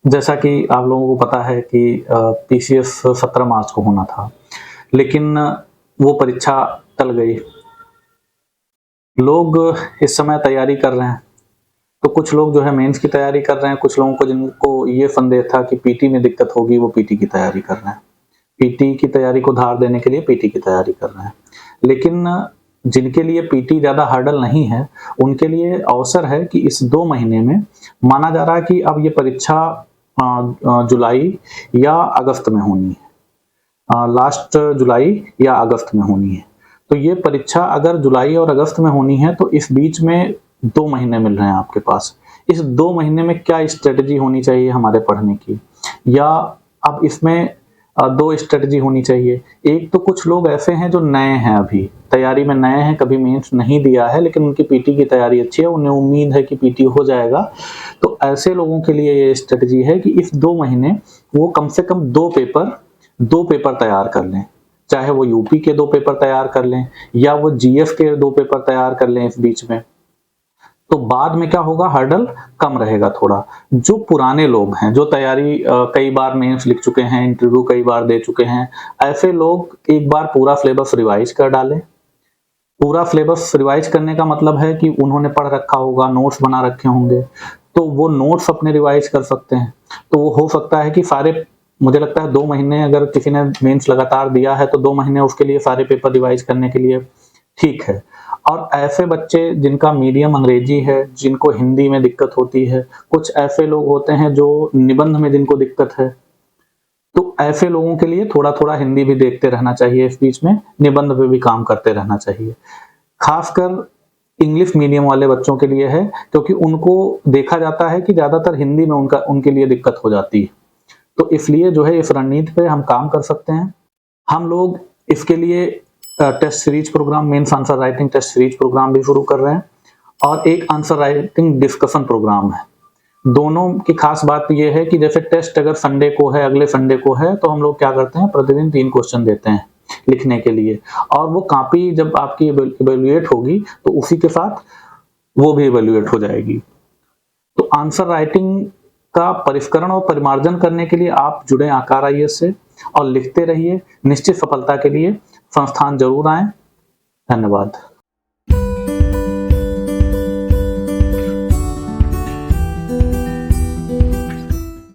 जैसा कि आप लोगों को पता है कि पीसीएस 17 मार्च को होना था, लेकिन वो परीक्षा टल गई। लोग इस समय तैयारी कर रहे हैं, तो कुछ लोग जो है मेंस की तैयारी कर रहे हैं, कुछ लोगों को जिनको ये संदेह था कि पीटी में दिक्कत होगी, वो पीटी की तैयारी कर रहे हैं। पीटी की तैयारी को धार देने के लिए पीटी की तैयारी कर रहे हैं। लेकिन जिनके लिए पीटी ज़्यादा हर्डल नहीं है, उनके लिए अवसर है कि इस 2 महीने में माना जा रहा है कि अब ये परीक्षा जुलाई या अगस्त में होनी है। लास्ट जुलाई या अगस्त में होनी है। तो ये परीक्षा अगर जुलाई और अगस्त में होनी है, तो इस बीच में 2 महीने मिल रहे हैं आपके पास। इस 2 महीने में क्या स्ट्रैटेजी होनी चाहिए हमारे पढ़ने की? या अब इसमें 2 स्ट्रैटेजी होनी चाहिए। एक तो कुछ लोग ऐसे हैं जो नए हैं अभी, तैयारी में नए हैं, कभी मेंस नहीं दिया है, लेकिन उनकी पीटी की तैयारी अच्छी है, उन्हें उम्मीद है कि पीटी हो जाएगा। तो ऐसे लोगों के लिए ये स्ट्रैटेजी है कि इस 2 महीने वो कम से कम 2 पेपर तैयार कर लें। चाहे वो यूपी के 2 पेपर तैयार कर लें या वो जीएस के 2 पेपर तैयार कर लें इस बीच में। तो बाद में क्या होगा, हर्डल कम रहेगा थोड़ा। जो पुराने लोग हैं, जो तैयारी कई बार मेंस लिख चुके हैं, इंटरव्यू कई बार दे चुके हैं, ऐसे लोग एक बार पूरा सिलेबस रिवाइज कर डालें। पूरा सिलेबस रिवाइज करने का मतलब है कि उन्होंने पढ़ रखा होगा, नोट्स बना रखे होंगे, तो वो नोट्स अपने रिवाइज कर सकते हैं। तो वो हो सकता है कि सारे, मुझे लगता है 2 महीने अगर किसी ने मेंस लगातार दिया है, तो 2 महीने उसके लिए सारे पेपर रिवाइज करने के लिए ठीक है। और ऐसे बच्चे जिनका मीडियम अंग्रेजी है, जिनको हिंदी में दिक्कत होती है, कुछ ऐसे लोग होते हैं जो निबंध में जिनको दिक्कत है, तो ऐसे लोगों के लिए थोड़ा-थोड़ा हिंदी भी देखते रहना चाहिए इस बीच में, निबंध पे भी काम करते रहना चाहिए। खासकर इंग्लिश मीडियम वाले बच्चों के लिए है, क्योंकि उनको देखा जाता है कि ज़्यादातर हिंदी में उनके लिए दिक्कत हो जाती है। तो इसलिए जो है इस रणनीति पे हम काम कर सकते हैं। हम लोग इसके लिए test series programme, mains answer writing test series programme भी शुरू कर रहे हैं और एक आंसर राइटिंग डिस्कशन प्रोग्राम है। दोनों की खास बात ये है कि जैसे टेस्ट अगर संडे को है, अगले संडे को है, तो हम लोग क्या करते हैं, प्रतिदिन 3 क्वेश्चन देते हैं लिखने के लिए, और वो कॉपी जब आपकी इवैल्यूएट होगी, तो उसी के साथ वो भी इवैल्यूएट हो जाएगी। तो आंसर राइटिंग का परिष्करण और परिमार्जन करने के लिए आप जुड़े आकार आईएएस से और लिखते रहिए। निश्चित सफलता के लिए संस्थान जरूर आएं। धन्यवाद।